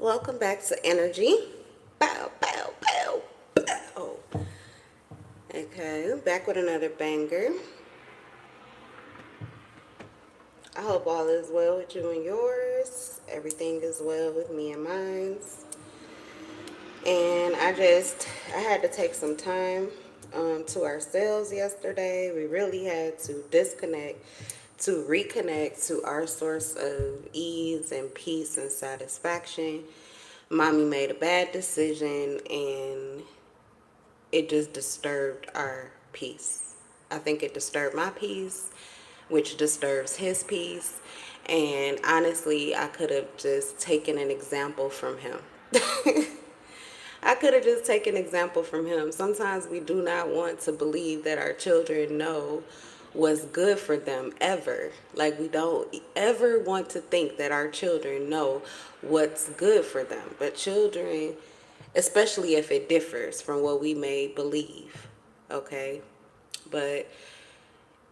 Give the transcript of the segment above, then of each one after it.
Welcome back to Energy. Bow, bow, bow, bow. Okay, back with another banger. I hope all is well with you and yours. Everything is well with me and mine. And I had to take some time to ourselves yesterday. We really had to disconnect, to reconnect to our source of ease and peace and satisfaction. Mommy made a bad decision and it just disturbed our peace. I think it disturbed my peace, which disturbs his peace. And honestly, I could have just taken an example from him. I could have just taken an example from him. Sometimes we do not want to believe that our children know what's good for them ever. Like, we don't ever want to think that our children know what's good for them. But children, especially if it differs from what we may believe, okay? But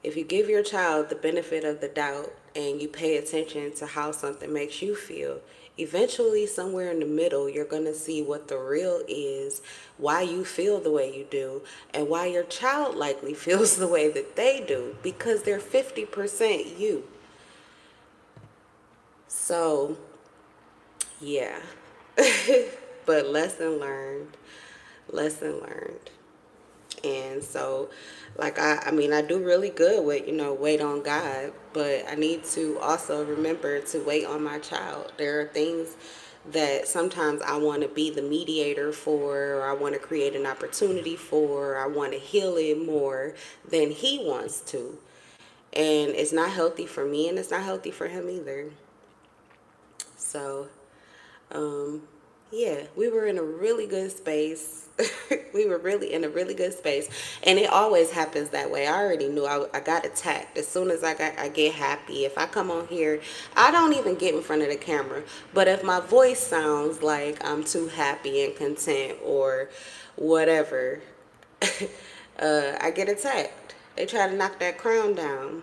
if you give your child the benefit of the doubt and you pay attention to how something makes you feel, eventually somewhere in the middle, you're going to see what the real is, why you feel the way you do, and why your child likely feels the way that they do, because they're 50% you. So, yeah. But lesson learned. Lesson learned. And so, like, I mean, I do really good with, wait on God, but I need to also remember to wait on my child. There are things that sometimes I want to be the mediator for, or I want to create an opportunity for, or I want to heal it more than he wants to. And it's not healthy for me, and it's not healthy for him either. So, yeah, we were in a really good space. We were really in a really good space. And it always happens that way. I already knew I got attacked. As soon as I get happy, if I come on here, I don't even get in front of the camera. But if my voice sounds like I'm too happy and content or whatever, I get attacked. They try to knock that crown down.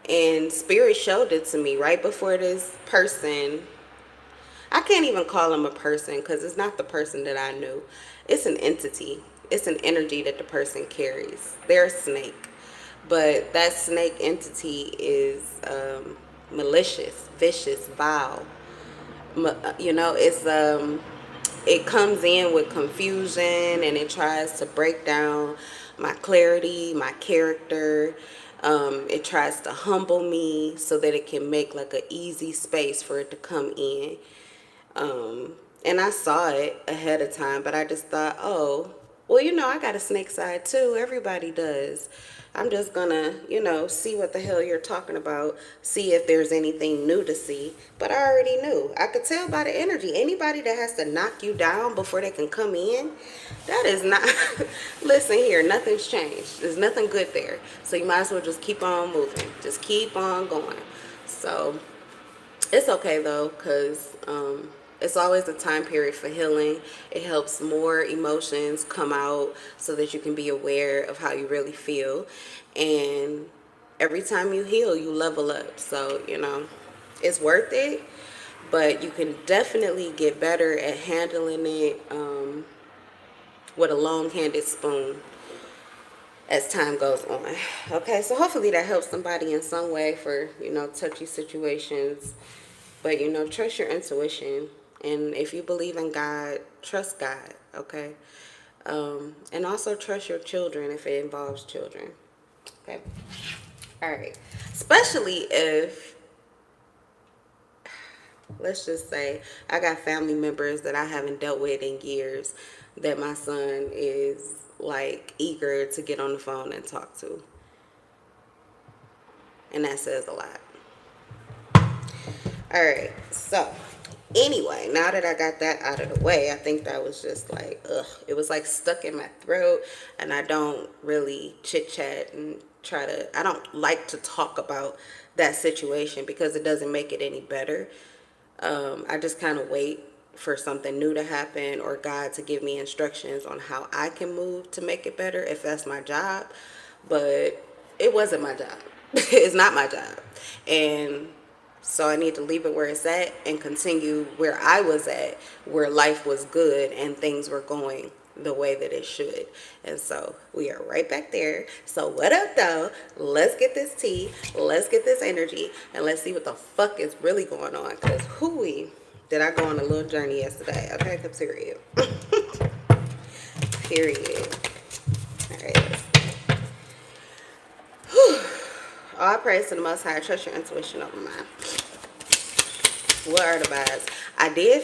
And Spirit showed it to me right before this person. I can't even call him a person because it's not the person that I knew. It's an entity. It's an energy that the person carries. They're a snake. But that snake entity is malicious, vicious, vile. It comes in with confusion and it tries to break down my clarity, my character. It tries to humble me so that it can make like an easy space for it to come in. And I saw it ahead of time, but I just thought, oh, well, I got a snake side too. Everybody does. I'm just gonna, see what the hell you're talking about, see if there's anything new to see. But I already knew. I could tell by the energy. Anybody that has to knock you down before they can come in, that is not, listen here, nothing's changed. There's nothing good there. So you might as well just keep on moving. Just keep on going. So it's okay though, because it's always a time period for healing. It helps more emotions come out so that you can be aware of how you really feel. And every time you heal, you level up. So, it's worth it, but you can definitely get better at handling it with a long-handed spoon as time goes on. Okay, so hopefully that helps somebody in some way for, touchy situations. But, trust your intuition. And if you believe in God, trust God, okay? And also trust your children if it involves children, okay? All right. Especially if, let's just say, I got family members that I haven't dealt with in years that my son is, like, eager to get on the phone and talk to. And that says a lot. All right, so anyway, now that I got that out of the way, I think that was just like, ugh, it was like stuck in my throat. And I don't really chit chat and I don't like to talk about that situation because it doesn't make it any better. I just kind of wait for something new to happen or God to give me instructions on how I can move to make it better if that's my job. But it wasn't my job. It's not my job. And so I need to leave it where it's at and continue where I was at, where life was good and things were going the way that it should. And so we are right back there. So what up though? Let's get this tea, let's get this energy, and let's see what the fuck is really going on. Because did I go on a little journey yesterday? Okay, period. Period. All right. All praise to the Most High. Trust your intuition over mine. What are the vibes? I did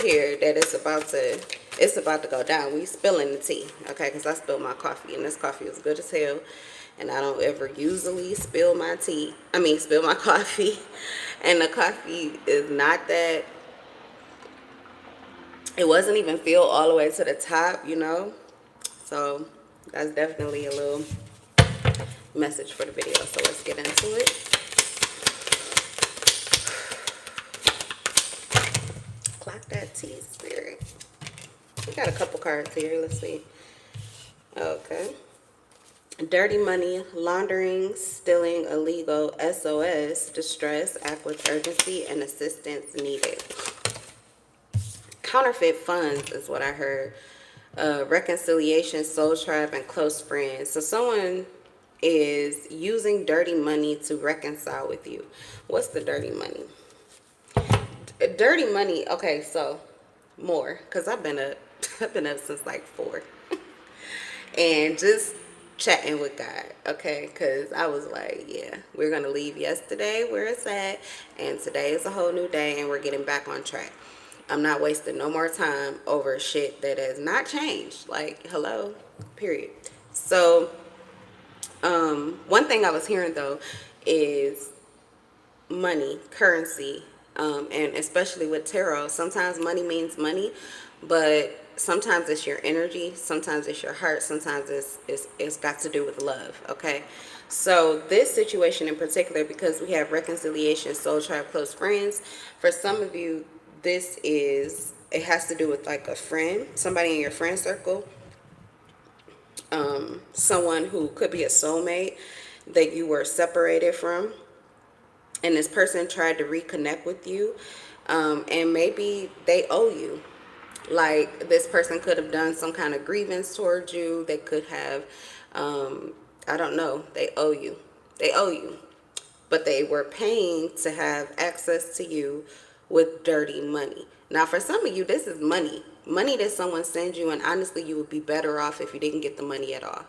hear that it's about to go down. We spilling the tea, okay? Because I spilled my coffee, and this coffee was good as hell. And I don't ever usually spill my spill my coffee. And the coffee is not that. It wasn't even filled all the way to the top, you know. So that's definitely a little message for the video. So let's get into it. Clock that tea, spirit. We got a couple cards here. Let's see. Okay. Dirty money, laundering, stealing, illegal, SOS, distress, act with urgency, and assistance needed. Counterfeit funds is what I heard. Reconciliation, soul tribe, and close friends. So someone is using dirty money to reconcile with you. What's the dirty money? Dirty money. Okay, so more, because I've been up since like 4 and just chatting with God, okay? Because I was like, yeah, we're gonna leave yesterday where it's at, and today is a whole new day, and we're getting back on track. I'm not wasting no more time over shit that has not changed. Like, hello, period. So one thing I was hearing though is money, currency, and especially with tarot, sometimes money means money, but sometimes it's your energy, sometimes it's your heart, sometimes it's got to do with love, okay? So this situation in particular, because we have reconciliation, soul tribe, close friends, for some of you, it has to do with like a friend, somebody in your friend circle, someone who could be a soulmate that you were separated from, and this person tried to reconnect with you, and maybe they owe you. Like, this person could have done some kind of grievance towards you. They could have, I don't know, they owe you. But they were paying to have access to you with dirty money. Now, for some of you, this is money that someone sends you, and honestly, you would be better off if you didn't get the money at all.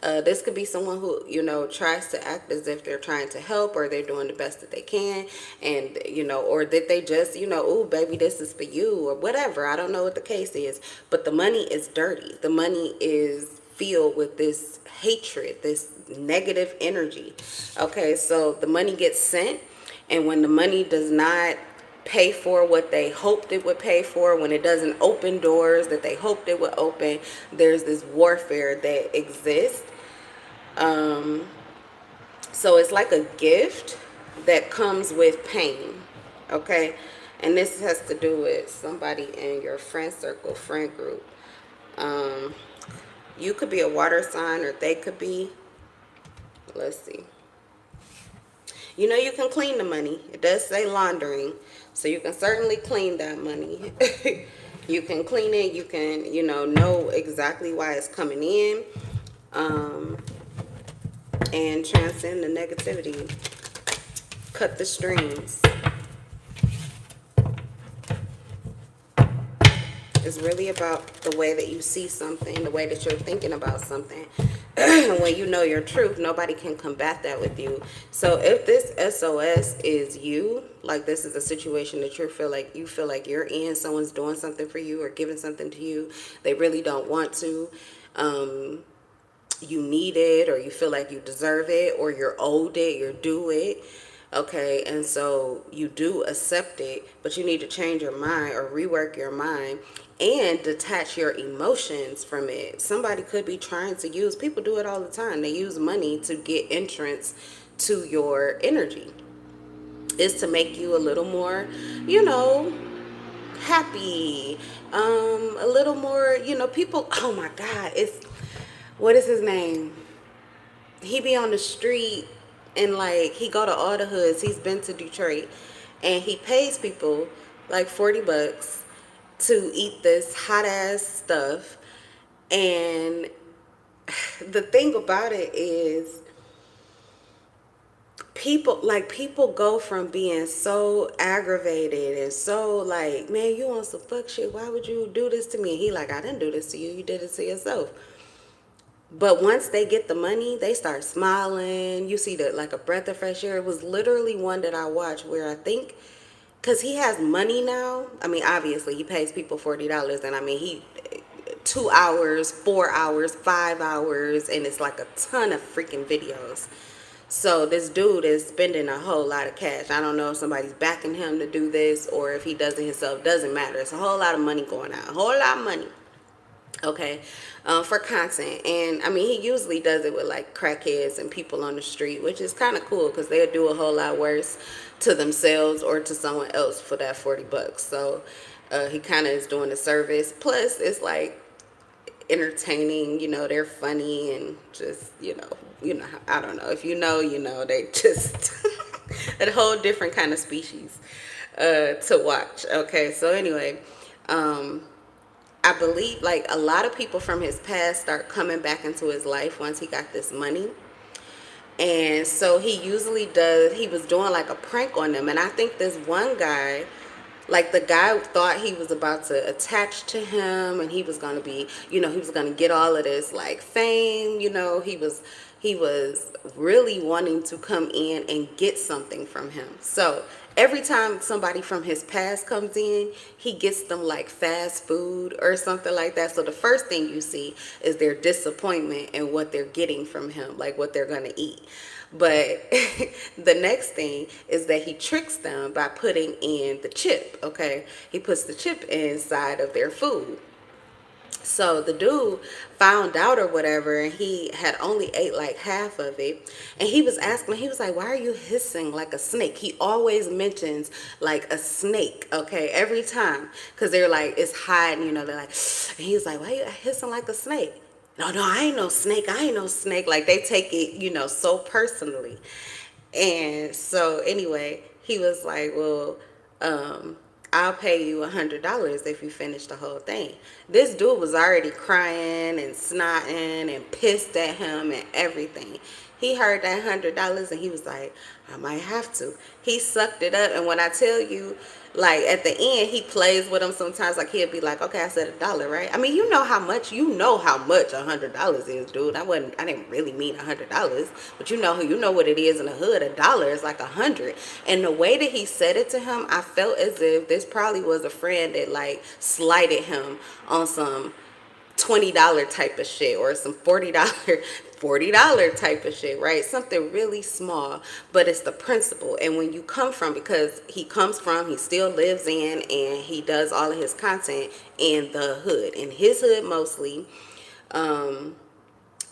This could be someone who, tries to act as if they're trying to help, or they're doing the best that they can, and, or that they just, oh, baby, this is for you, or whatever. I don't know what the case is, but the money is dirty. The money is filled with this hatred, this negative energy. Okay, so the money gets sent, and when the money does not pay for what they hoped it would pay for, when it doesn't open doors that they hoped it would open, there's this warfare that exists. So it's like a gift that comes with pain, okay? And this has to do with somebody in your friend circle, friend group. You could be a water sign, or they could be, let's see. You can clean the money. It does say laundering, so you can certainly clean that money. You can clean it. You can, know exactly why it's coming in, and transcend the negativity. Cut the strings. It's really about the way that you see something, the way that you're thinking about something. When you know your truth, nobody can combat that with you. So if this SOS is you, like this is a situation that you feel like you're in, someone's doing something for you or giving something to you, they really don't want to, you need it, or you feel like you deserve it, or you're owed it, you're due it. Okay, and so you do accept it, but you need to change your mind or rework your mind and detach your emotions from it. Somebody could be trying to use, people do it all the time. They use money to get entrance to your energy. Is to make you a little more, you know, happy, a little more, people. Oh my God, it's, what is his name? He be on the street, and like he go to all the hoods. He's been to Detroit, and he pays people like $40 to eat this hot ass stuff. And the thing about it is, people go from being so aggravated and so like, man, you want some fuck shit, why would you do this to me? And he like, I didn't do this to you, you did it to yourself. But once they get the money, they start smiling. You see that, like a breath of fresh air. It was literally one that I watched where I think, because he has money now. I mean, obviously he pays people $40, and I mean, he 2 hours, 4 hours, 5 hours, and it's like a ton of freaking videos. So this dude is spending a whole lot of cash. I don't know if somebody's backing him to do this or if he does it himself. Doesn't matter. It's a whole lot of money going out. A whole lot of money. Okay, for content. And I mean, he usually does it with like crackheads and people on the street, which is kind of cool because they'll do a whole lot worse to themselves or to someone else for that $40. So he kind of is doing a service. Plus, it's like entertaining, they're funny and just, I don't know, if they just a whole different kind of species to watch. Okay, so anyway, I believe like a lot of people from his past start coming back into his life once he got this money. And so he was doing like a prank on them. And I think this one guy, like the guy thought he was about to attach to him and he was going to be, he was going to get all of this like fame, he was really wanting to come in and get something from him. So every time somebody from his past comes in, he gets them like fast food or something like that. So the first thing you see is their disappointment in what they're getting from him, like what they're going to eat. But the next thing is that he tricks them by putting in the chip, okay? He puts the chip inside of their food. So the dude found out or whatever, and he had only ate like half of it. And he was asking, he was like, why are you hissing like a snake? He always mentions like a snake, okay, every time. Because they're like, it's hot, and they're like, and he's like, why are you hissing like a snake? No, I ain't no snake. I ain't no snake. Like they take it, so personally. And so anyway, he was like, well, I'll pay you $100 if you finish the whole thing. This dude was already crying and snotting and pissed at him and everything. He heard that $100 and he was like, I might have to. He sucked it up. And when I tell you, like at the end, he plays with him sometimes. Like he'll be like, okay, I said $1, right? I mean, you know how much $100 is, dude. I didn't really mean $100, but you know what it is in the hood. $1 is like 100. And the way that he said it to him, I felt as if this probably was a friend that like slighted him on some $20 type of shit or some $40 type of shit, right? Something really small, but it's the principle. And when you come from, because he still lives in and he does all of his content in the hood, in his hood mostly. And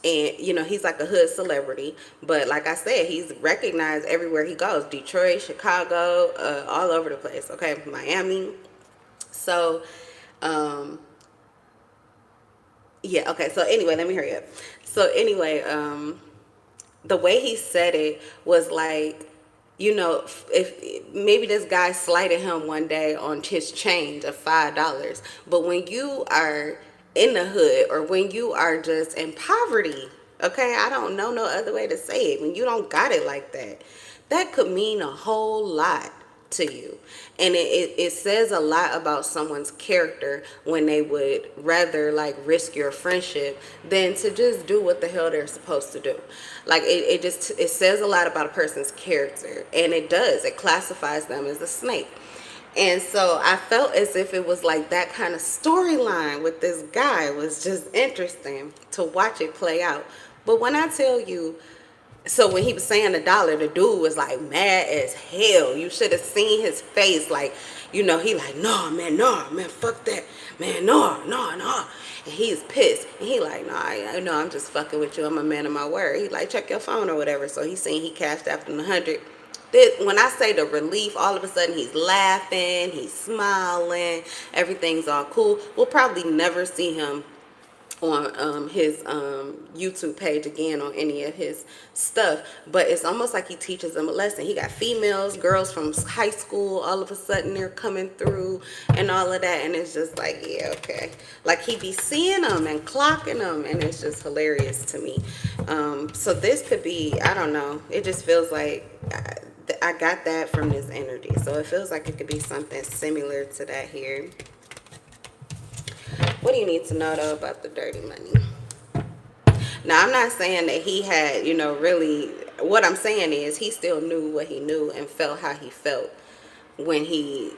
he's like a hood celebrity, but like I said, he's recognized everywhere he goes. Detroit, Chicago, all over the place. Okay, Miami. So yeah, okay, so anyway, let me hurry up. So anyway, the way he said it was like, if maybe this guy slighted him one day on his change of $5, but when you are in the hood or when you are just in poverty, okay, I don't know no other way to say it, when you don't got it like that, that could mean a whole lot to you. And it says a lot about someone's character when they would rather like risk your friendship than to just do what the hell they're supposed to do. Like it says a lot about a person's character, and it classifies them as a snake. And so I felt as if it was like that kind of storyline with this guy was just interesting to watch it play out. But when I tell you, so when he was saying $1, the dude was like mad as hell. You should have seen his face. Like, he like, nah, man, fuck that. Man, nah. And he's pissed. And he like, nah, I know I'm just fucking with you. I'm a man of my word. He like, check your phone or whatever. So he seen he cashed after 100. When I say the relief, all of a sudden he's laughing, he's smiling, everything's all cool. We'll probably never see him on his YouTube page again on any of his stuff, but it's almost like he teaches them a lesson. He got females, girls from high school, all of a sudden they're coming through and all of that, and it's just like, yeah, okay. Like he be seeing them and clocking them, and it's just hilarious to me. So this could be, I don't know, it just feels like I got that from this energy, so it feels like it could be something similar to that here. What do you need to know, though, about the dirty money? Now, I'm not saying that he had, really, what I'm saying is he still knew what he knew and felt how he felt when he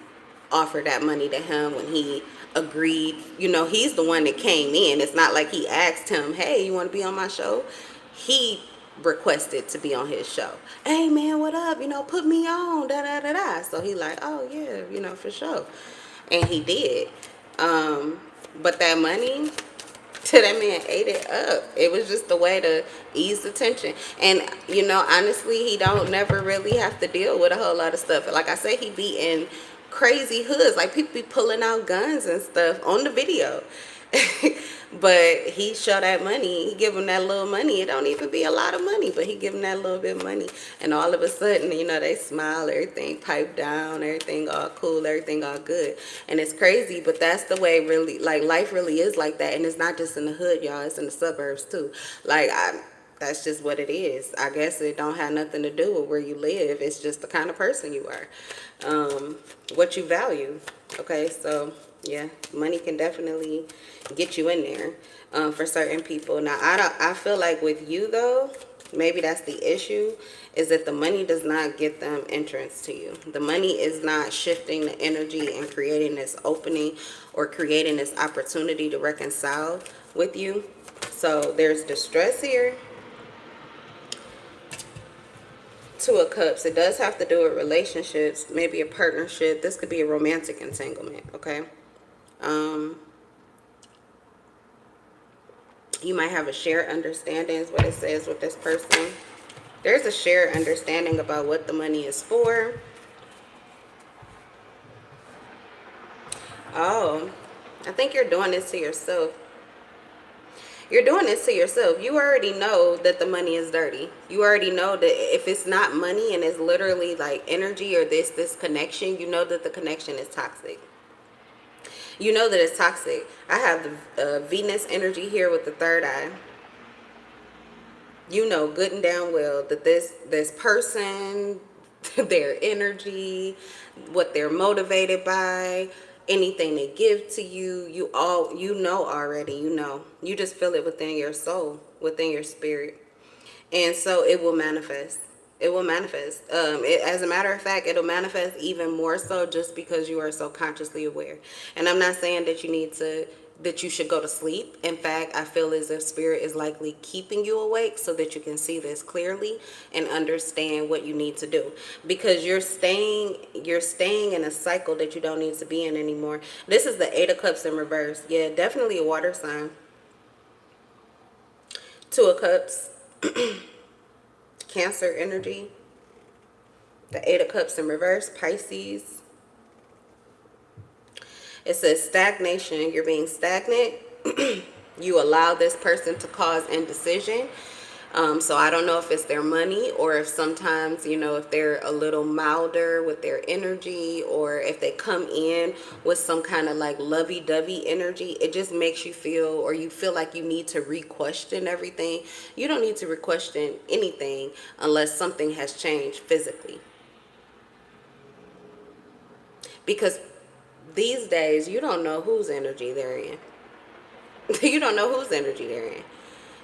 offered that money to him, when he agreed. He's the one that came in. It's not like he asked him, hey, you want to be on my show? He requested to be on his show. Hey, man, what up? Put me on, da-da-da-da. So he like, oh, yeah, for sure. And he did. But that money, that man ate it up. It was just the way to ease the tension. And, honestly, he don't never really have to deal with a whole lot of stuff. Like I said, he be in crazy hoods. Like, people be pulling out guns and stuff on the video. But he show that money. He give him that little money. It don't even be a lot of money, but he give him that little bit of money. And all of a sudden, they smile, everything piped down, everything all cool, everything all good. And it's crazy, but that's the way really, like, life really is like that. And it's not just in the hood, y'all. It's in the suburbs, too. Like, that's just what it is. I guess it don't have nothing to do with where you live. It's just the kind of person you are. What you value. Okay, so yeah, money can definitely get you in there for certain people. Now, I feel like with you, though, maybe that's the issue, is that the money does not get them entrance to you. The money is not shifting the energy and creating this opening or creating this opportunity to reconcile with you. So there's distress here. Two of Cups. It does have to do with relationships, maybe a partnership. This could be a romantic entanglement, okay? You might have a shared understanding is what it says with this person. There's a shared understanding about what the money is for. Oh, I think you're doing this to yourself. You're doing this to yourself. You already know that the money is dirty. You already know that if it's not money and it's literally like energy or this connection, you know that the connection is toxic. You know that it's toxic. I have the Venus energy here with the third eye. You know good and down well that this person, their energy, what they're motivated by, anything they give to you, you know already, you just feel it within your soul, within your spirit. And so it will manifest. It will manifest. As a matter of fact, it'll manifest even more so just because you are so consciously aware. And I'm not saying that that you should go to sleep. In fact, I feel as if spirit is likely keeping you awake so that you can see this clearly and understand what you need to do, because you're staying in a cycle that you don't need to be in anymore. This is the Eight of Cups in reverse. Yeah, definitely a water sign. Two of Cups. Cancer energy. The Eight of Cups in reverse, Pisces. It says stagnation. You're being stagnant. You allow this person to cause indecision. So I don't know if it's their money or if sometimes, if they're a little milder with their energy, or if they come in with some kind of like lovey-dovey energy, it just makes you feel, or you feel like you need to re-question everything. You don't need to re-question anything unless something has changed physically. Because these days, you don't know whose energy they're in. You don't know whose energy they're in.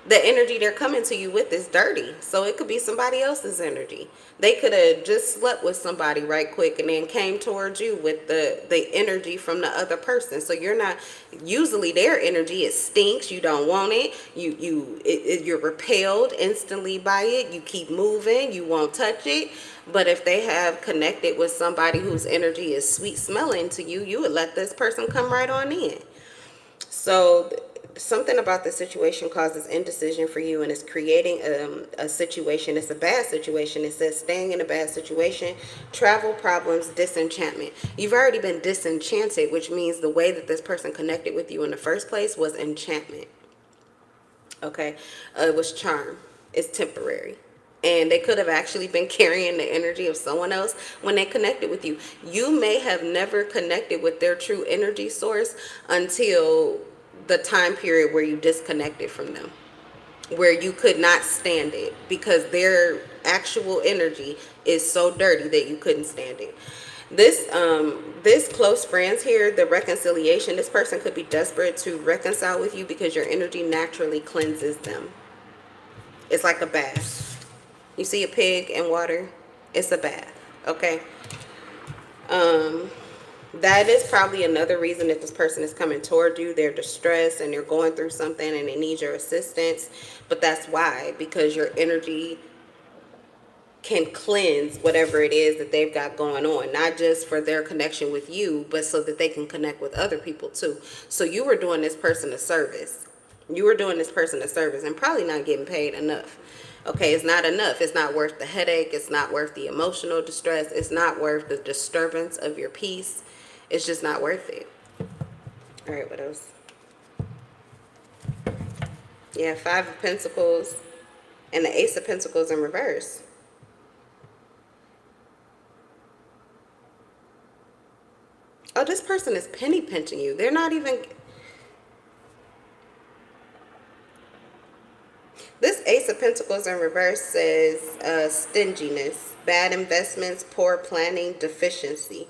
the energy they're coming to you with is dirty. So it could be somebody else's energy. They could have just slept with somebody right quick and then came towards you with the energy from the other person. So you're not, usually their energy, it stinks, you don't want it, you're repelled instantly by it, you keep moving, you won't touch it. But if they have connected with somebody whose energy is sweet smelling to you, you would let this person come right on in. So something about the situation causes indecision for you, and it's creating a situation. It's a bad situation. It says staying in a bad situation, travel problems, disenchantment. You've already been disenchanted, which means the way that this person connected with you in the first place was enchantment. Okay, it was charm. It's temporary. And they could have actually been carrying the energy of someone else when they connected with you. You may have never connected with their true energy source until the time period where you disconnected from them, where you could not stand it because their actual energy is so dirty that you couldn't stand it. This close friends here, the reconciliation, this person could be desperate to reconcile with you because your energy naturally cleanses them. It's like a bath. You see a pig in water? It's a bath. Okay. That is probably another reason that this person is coming toward you. They're distressed and they're going through something and they need your assistance. But that's why, because your energy can cleanse whatever it is that they've got going on, not just for their connection with you, but so that they can connect with other people too. So you were doing this person a service. You were doing this person a service and probably not getting paid enough. Okay, it's not enough. It's not worth the headache. It's not worth the emotional distress. It's not worth the disturbance of your peace. It's just not worth it. All right, what else? Yeah, Five of Pentacles and the Ace of Pentacles in reverse. Oh, this person is penny pinching you. They're not even... This Ace of Pentacles in reverse says stinginess, bad investments, poor planning, deficiency.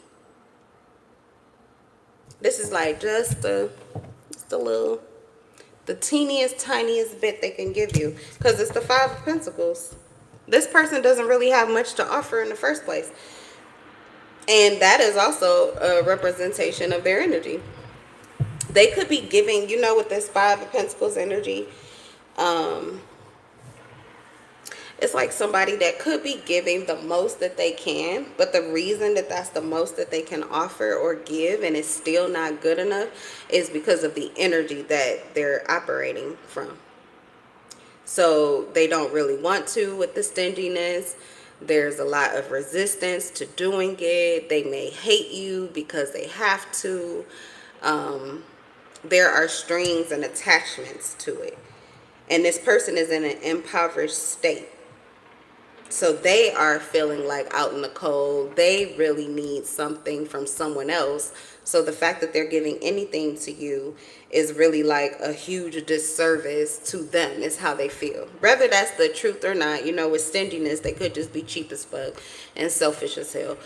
This is like just a little, the teeniest, tiniest bit they can give you. Because it's the Five of Pentacles. This person doesn't really have much to offer in the first place. And that is also a representation of their energy. They could be giving, you know, with this Five of Pentacles energy, it's like somebody that could be giving the most that they can, but the reason that that's the most that they can offer or give and it's still not good enough is because of the energy that they're operating from. So they don't really want to with the stinginess. There's a lot of resistance to doing it. They may hate you because they have to. There are strings and attachments to it. And this person is in an impoverished state. So they are feeling like out in the cold. They really need something from someone else. So the fact that they're giving anything to you is really like a huge disservice to them, is how they feel. Whether that's the truth or not, you know, with stinginess, they could just be cheap as fuck and selfish as hell.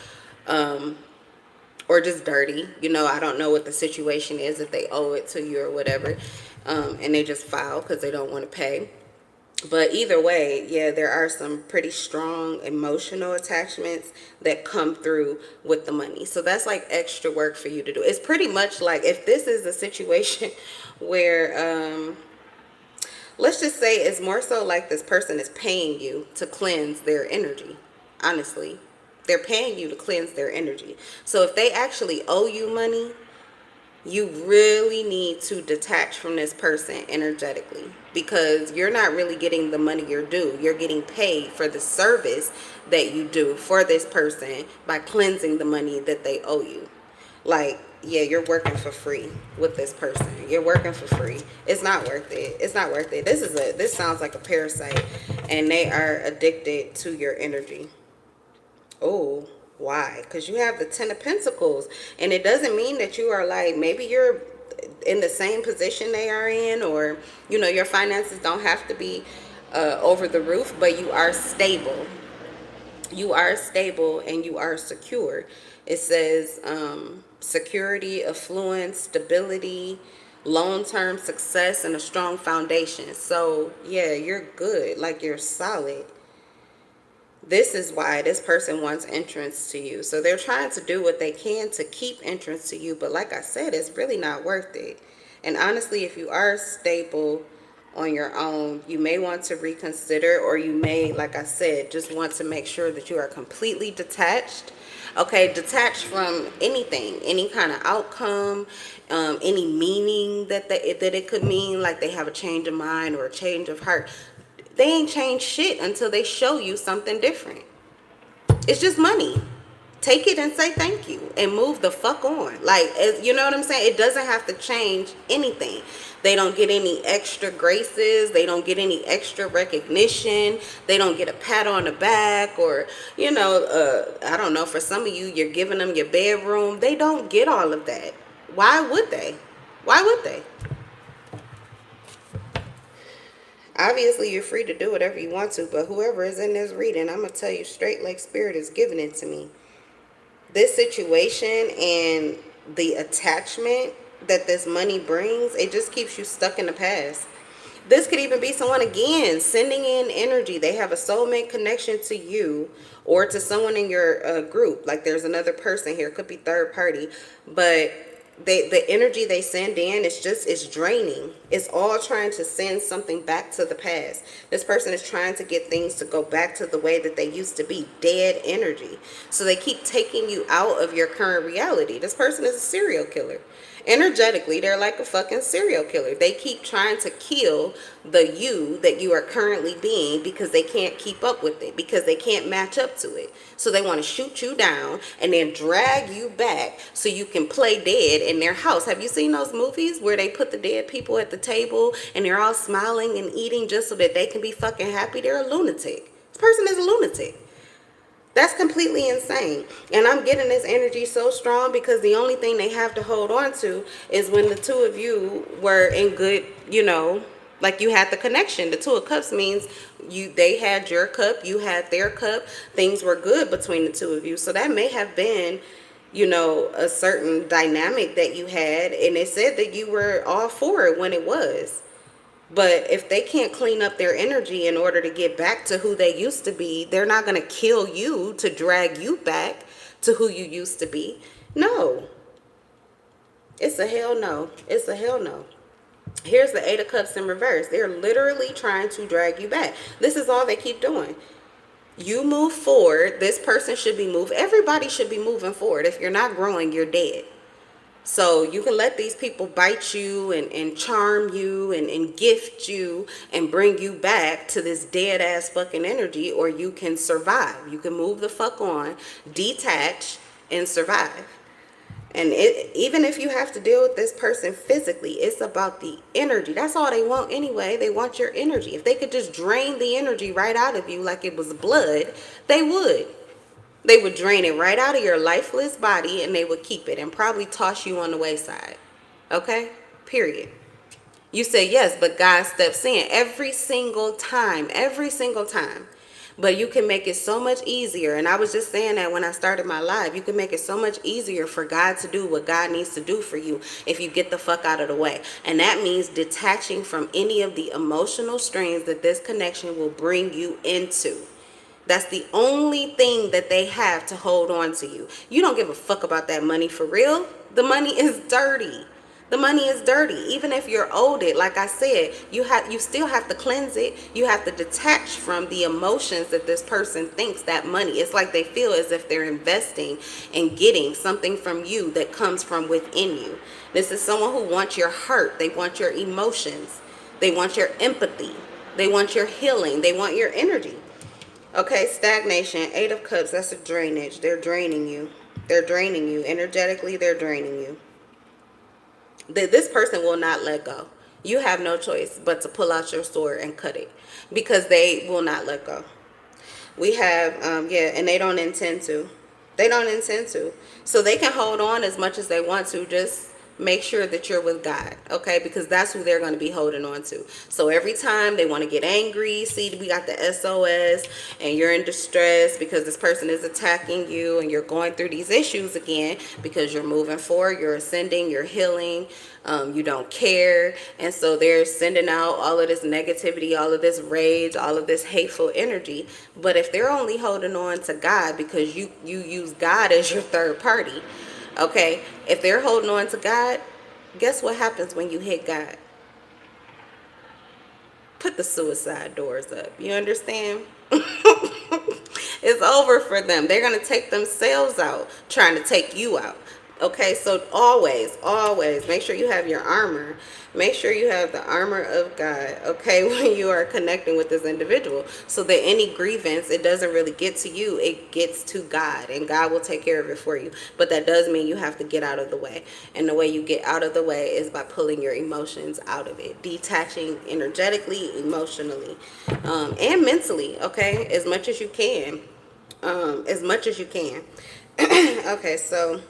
Or just dirty. You know, I don't know what the situation is, if they owe it to you or whatever. And they just file because they don't want to pay. But either way, yeah, there are some pretty strong emotional attachments that come through with the money. So that's like extra work for you to do. It's pretty much like if this is a situation where, let's just say it's more so like this person is paying you to cleanse their energy. Honestly, they're paying you to cleanse their energy. So if they actually owe you money, you really need to detach from this person energetically, because you're not really getting the money you're due. You're getting paid for the service that you do for this person by cleansing the money that they owe you. Like, yeah, you're working for free with this person. You're working for free. It's not worth it. It's not worth it. This sounds like a parasite, and they are addicted to your energy. Oh, why? Because you have the Ten of Pentacles, and it doesn't mean that you are like, maybe you're in the same position they are in, or, you know, your finances don't have to be over the roof, but you are stable. You are stable and you are secure. It says security, affluence, stability, long-term success and a strong foundation. So yeah, you're good, like you're solid. This is why this person wants entrance to you. So they're trying to do what they can to keep entrance to you, but like I said, it's really not worth it. And honestly, if you are stable on your own, you may want to reconsider, or you may, like I said, just want to make sure that you are completely detached. Okay, detached from anything, any kind of outcome, any meaning that it could mean, like they have a change of mind or a change of heart. They ain't changed shit until they show you something different. It's just money. Take it and say thank you and move the fuck on. Like, you know what I'm saying? It doesn't have to change anything. They don't get any extra graces. They don't get any extra recognition. They don't get a pat on the back, or, I don't know, for some of you, you're giving them your bedroom. They don't get all of that. Why would they? Why would they? Obviously, you're free to do whatever you want to, but whoever is in this reading, I'm going to tell you straight, like Spirit is giving it to me. This situation and the attachment that this money brings, it just keeps you stuck in the past. This could even be someone, again, sending in energy. They have a soulmate connection to you or to someone in your group. Like, there's another person here. It could be third party. But the energy they send in, it's draining. It's all trying to send something back to the past. This person is trying to get things to go back to the way that they used to be. Dead energy. So they keep taking you out of your current reality. This person is a serial killer. Energetically, they're like a fucking serial killer. They keep trying to kill the you that you are currently being because they can't keep up with it, because they can't match up to it. So they want to shoot you down and then drag you back so you can play dead in their house. Have you seen those movies where they put the dead people at the table and they're all smiling and eating just so that they can be fucking happy? They're a lunatic. This person is a lunatic. That's completely insane. And I'm getting this energy so strong because the only thing they have to hold on to is when the two of you were in good, like you had the connection. The Two of Cups means they had your cup, you had their cup. Things were good between the two of you. So that may have been, a certain dynamic that you had. And it said that you were all for it when it was. But if they can't clean up their energy in order to get back to who they used to be, they're not going to kill you to drag you back to who you used to be. No. It's a hell no. It's a hell no. Here's the Eight of Cups in reverse. They're literally trying to drag you back. This is all they keep doing. You move forward. This person should be moving. Everybody should be moving forward. If you're not growing, you're dead. So you can let these people bite you and charm you and gift you and bring you back to this dead ass fucking energy, or you can survive. You can move the fuck on, detach, and survive. And even if you have to deal with this person physically, it's about the energy. That's all they want anyway. They want your energy. If they could just drain the energy right out of you like it was blood, they would. They would drain it right out of your lifeless body and they would keep it and probably toss you on the wayside. Okay? Period. You say yes, but God steps in every single time. Every single time. But you can make it so much easier. And I was just saying that when I started my live. You can make it so much easier for God to do what God needs to do for you if you get the fuck out of the way. And that means detaching from any of the emotional strains that this connection will bring you into. That's the only thing that they have to hold on to you. You don't give a fuck about that money for real. The money is dirty. The money is dirty. Even if you're owed it, like I said, you still have to cleanse it. You have to detach from the emotions that this person thinks that money. It's like they feel as if they're investing and getting something from you that comes from within you. This is someone who wants your heart. They want your emotions. They want your empathy. They want your healing. They want your energy. Okay, stagnation, Eight of Cups, that's a drainage. They're draining you. They're draining you. Energetically, they're draining you. This person will not let go. You have no choice but to pull out your sword and cut it because they will not let go. We have, and they don't intend to. They don't intend to. So they can hold on as much as they want to. Just make sure that you're with God, okay? Because that's who they're going to be holding on to. So every time they want to get angry, see, we got the SOS, and you're in distress because this person is attacking you, and you're going through these issues again because you're moving forward, you're ascending, you're healing, you don't care. And so they're sending out all of this negativity, all of this rage, all of this hateful energy. But if they're only holding on to God because you use God as your third party, okay, if they're holding on to God, guess what happens when you hit God? Put the suicide doors up. You understand? It's over for them. They're going to take themselves out trying to take you out. Okay, so always make sure you have your armor. Make sure you have the armor of God, okay, when you are connecting with this individual, so that any grievance, it doesn't really get to you, it gets to God, and God will take care of it for you. But that does mean you have to get out of the way. And the way you get out of the way is by pulling your emotions out of it, detaching energetically, emotionally, and mentally, okay, as much as you can. As much as you can. Okay, so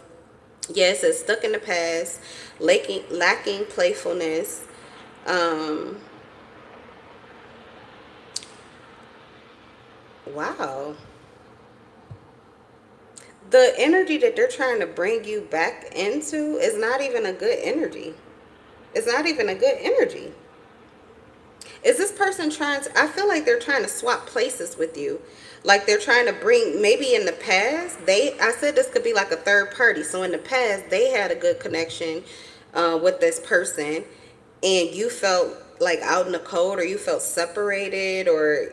yes, it's stuck in the past, lacking playfulness. Um, wow. The energy that they're trying to bring you back into is not even a good energy. It's not even a good energy. Is this person trying to, I feel like they're trying to swap places with you. Like they're trying to bring, maybe in the past, I said this could be like a third party. So in the past, they had a good connection with this person, and you felt like out in the cold, or you felt separated, or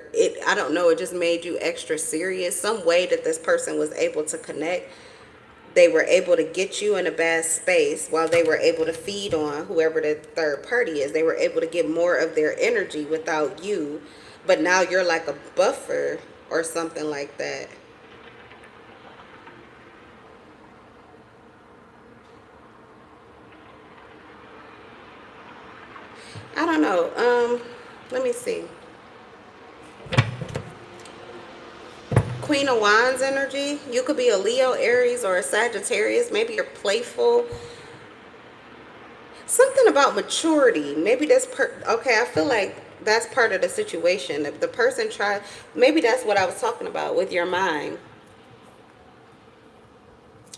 I don't know, it just made you extra serious. Some way that this person was able to connect, they were able to get you in a bad space while they were able to feed on whoever the third party is. They were able to get more of their energy without you, but now you're like a buffer or something like that. I don't know. Let me see. Queen of Wands energy. You could be a Leo, Aries, or a Sagittarius. Maybe you're playful. Something about maturity. Maybe okay, I feel like that's part of the situation. If the person tries, maybe that's what I was talking about with your mind.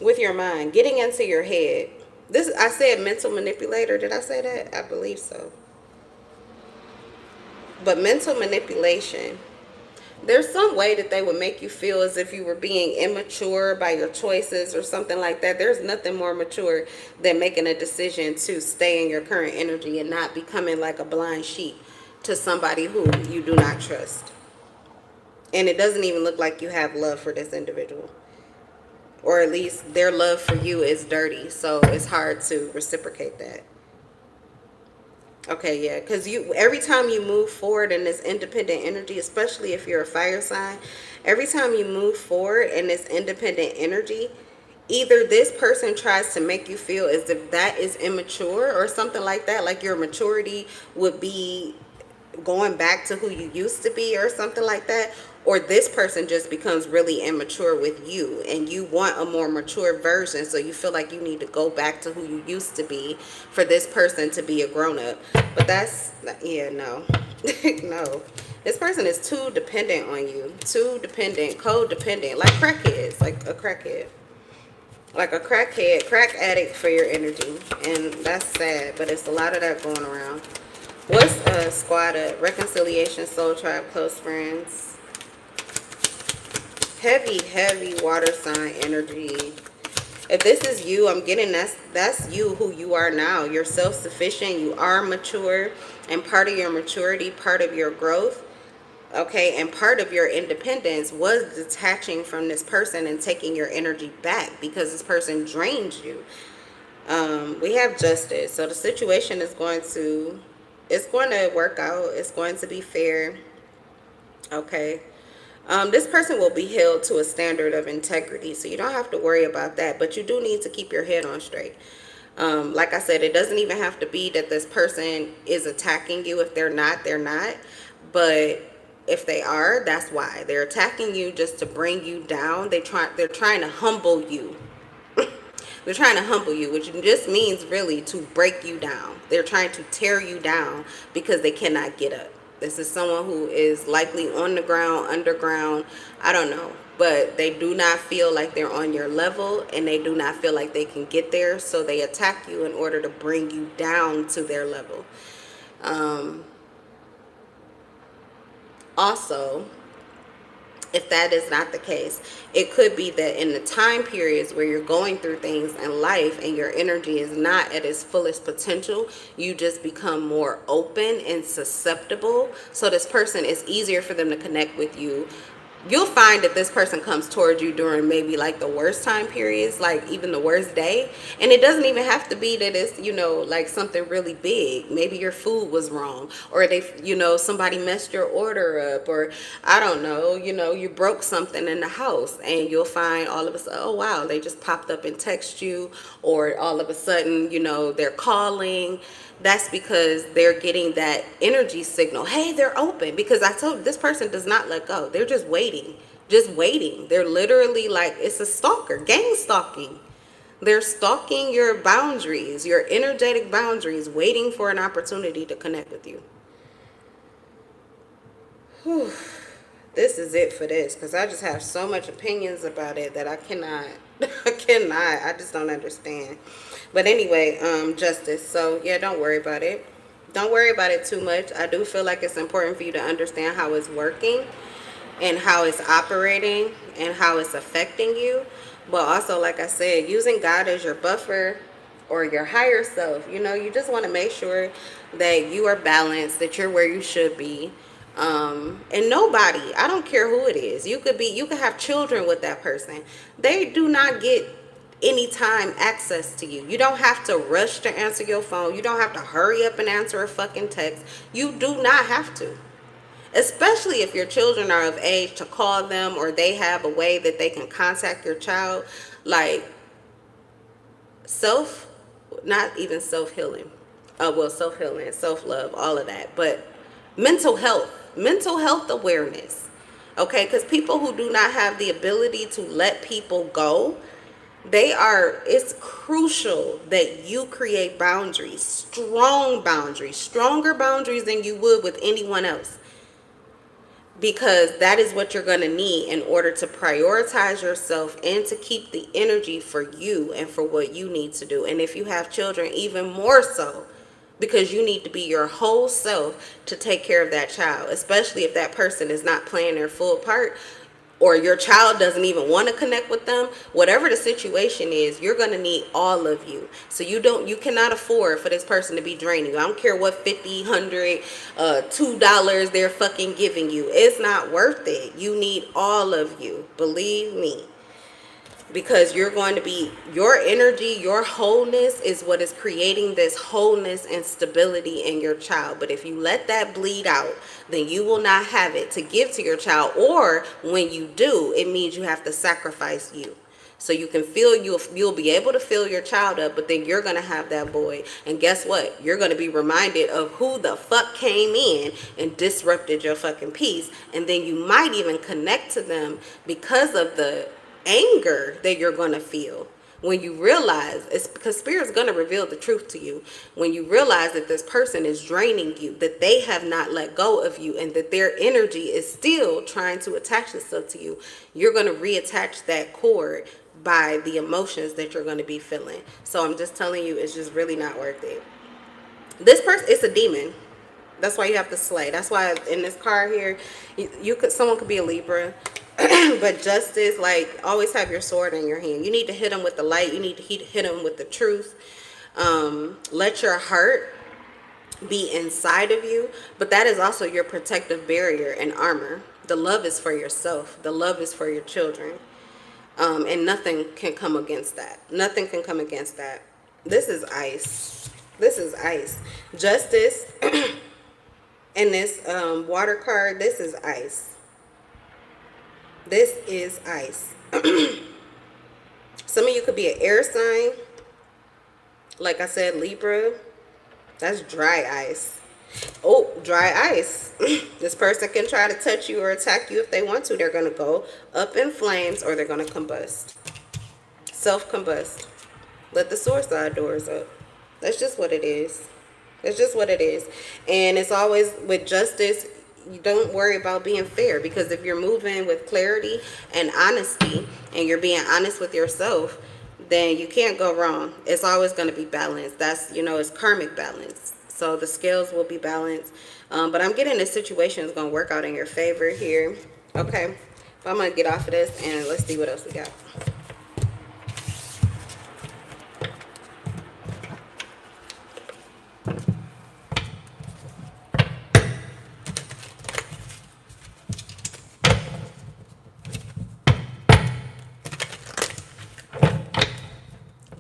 With your mind, getting into your head. This, I said mental manipulator. Did I say that? I believe so. But mental manipulation, there's some way that they would make you feel as if you were being immature by your choices or something like that. There's nothing more mature than making a decision to stay in your current energy and not becoming like a blind sheep to somebody who you do not trust. And it doesn't even look like you have love for this individual. Or at least their love for you is dirty. So it's hard to reciprocate that. Okay, yeah, because every time you move forward in this independent energy, especially if you're a fire sign, every time you move forward in this independent energy, either this person tries to make you feel as if that is immature or something like that, like your maturity would be going back to who you used to be or something like that, or this person just becomes really immature with you and you want a more mature version, so you feel like you need to go back to who you used to be for this person to be a grown-up. But that's, yeah, no. No, this person is too dependent on you, too dependent, codependent, like crackheads, like a crackhead, crack addict for your energy. And that's sad, but it's a lot of that going around. What's squad up? Reconciliation, soul tribe, close friends. Heavy water sign energy. If this is you, I'm getting that's you, who you are now. You're self-sufficient, you are mature, and part of your maturity, part of your growth, okay, and part of your independence was detaching from this person and taking your energy back because this person drained you. We have justice. So the situation is it's going to work out. It's going to be fair. Okay. This person will be held to a standard of integrity, so you don't have to worry about that, but you do need to keep your head on straight. Like I said, it doesn't even have to be that this person is attacking you. If they're not, they're not. But if they are, that's why. They're attacking you just to bring you down. They're trying to humble you. They're trying to humble you, which just means really to break you down. They're trying to tear you down because they cannot get up. This is someone who is likely on the ground, underground, I don't know. But they do not feel like they're on your level, and they do not feel like they can get there. So they attack you in order to bring you down to their level. Also, if that is not the case, it could be that in the time periods where you're going through things in life and your energy is not at its fullest potential, you just become more open and susceptible. So this person, it's easier for them to connect with you. You'll find that this person comes towards you during maybe like the worst time periods, like even the worst day. And it doesn't even have to be that it's, like something really big. Maybe your food was wrong, or somebody messed your order up, or I don't know, you broke something in the house, and you'll find all of a sudden, oh wow, they just popped up and text you, or all of a sudden, they're calling. That's because they're getting that energy signal. Hey, they're open. Because I told you, this person does not let go. They're just waiting. Just waiting. They're literally like, it's a stalker. Gang stalking. They're stalking your boundaries, your energetic boundaries, waiting for an opportunity to connect with you. Whew. This is it for this, because I just have so much opinions about it that I cannot, I just don't understand. But anyway, justice. So yeah, don't worry about it. Don't worry about it too much. I do feel like it's important for you to understand how it's working and how it's operating and how it's affecting you. But also, like I said, using God as your buffer or your higher self, you just want to make sure that you are balanced, that you're where you should be. And nobody, I don't care who it is, you could have children with that person. They do not get anytime access to you. You don't have to rush to answer your phone. You don't have to hurry up and answer a fucking text. You do not have to. Especially if your children are of age to call them, or they have a way that they can contact your child. Like not even self-healing. Self-healing, self-love, all of that. But mental health awareness. Okay, because people who do not have the ability to let people go, it's crucial that you create boundaries, strong boundaries, stronger boundaries than you would with anyone else. Because that is what you're going to need in order to prioritize yourself and to keep the energy for you and for what you need to do. And if you have children, even more so, because you need to be your whole self to take care of that child, especially if that person is not playing their full part, or your child doesn't even want to connect with them. Whatever the situation is, you're going to need all of you. So you cannot afford for this person to be draining you. I don't care what $50, $100, $2 they're fucking giving you. It's not worth it. You need all of you. Believe me. Because you're going to be, your energy, your wholeness is what is creating this wholeness and stability in your child. But if you let that bleed out, then you will not have it to give to your child. Or when you do, it means you have to sacrifice you. So you can you'll be able to fill your child up, but then you're going to have that void. And guess what? You're going to be reminded of who the fuck came in and disrupted your fucking peace. And then you might even connect to them because of the anger that you're going to feel when you realize, it's because Spirit's going to reveal the truth to you. When you realize that this person is draining you, that they have not let go of you, and that their energy is still trying to attach itself to you, you're going to reattach that cord by the emotions that you're going to be feeling. So I'm just telling you, it's just really not worth it. This person, it's a demon. That's why you have to slay. That's why in this card here, someone could be a Libra. But justice, like, always have your sword in your hand. You need to hit them with the light. You need to hit them with the truth. Let your heart be inside of you. But that is also your protective barrier and armor. The love is for yourself. The love is for your children. And nothing can come against that. Nothing can come against that. This is ice. This is ice. Justice in this water card, this is ice. This is ice. Some of you could be an air sign. Like I said, Libra. That's dry ice. Oh, dry ice. This person can try to touch you or attack you if they want to. They're going to go up in flames, or they're going to combust. Self-combust. Let the suicide doors up. That's just what it is. That's just what it is. And it's always with justice, you don't worry about being fair, because if you're moving with clarity and honesty and you're being honest with yourself, then you can't go wrong. It's always going to be balanced. That's, it's karmic balance. So the scales will be balanced. But I'm getting this situation is going to work out in your favor here. Okay. But I'm going to get off of this and let's see what else we got.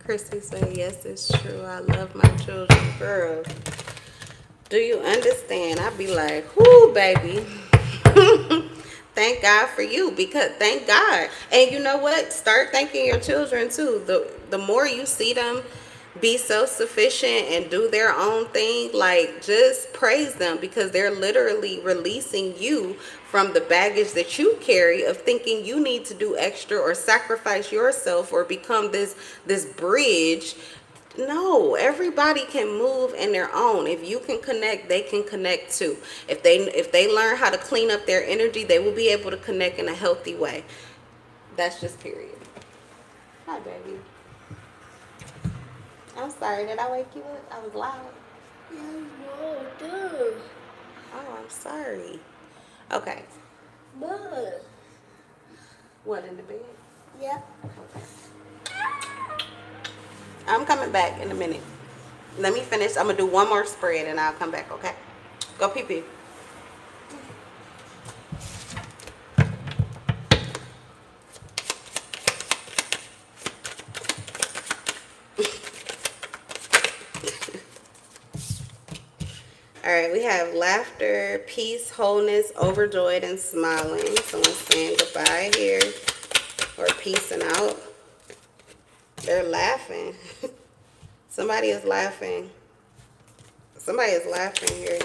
Chrissy said, yes, it's true. I love my children. Girl, do you understand? I'd be like, whoo, baby. Thank God for you, because thank God. And you know what? Start thanking your children too. The more you see them be self-sufficient and do their own thing, like, just praise them, because they're literally releasing you from the baggage that you carry of thinking you need to do extra or sacrifice yourself or become this bridge. No, everybody can move in their own. If you can connect, they can connect too. If they learn how to clean up their energy, they will be able to connect in a healthy way. That's just period. Hi, baby. I'm sorry, did I wake you up? I was loud. No, dude. Oh, I'm sorry. Okay. But. What, in the bed? Yep. Okay. I'm coming back in a minute. Let me finish. I'm going to do one more spread and I'll come back, okay? Go pee-pee. All right, we have laughter, peace, wholeness, overjoyed, and smiling. Someone's saying goodbye here or peacing out. They're laughing. Somebody is laughing. Somebody is laughing here.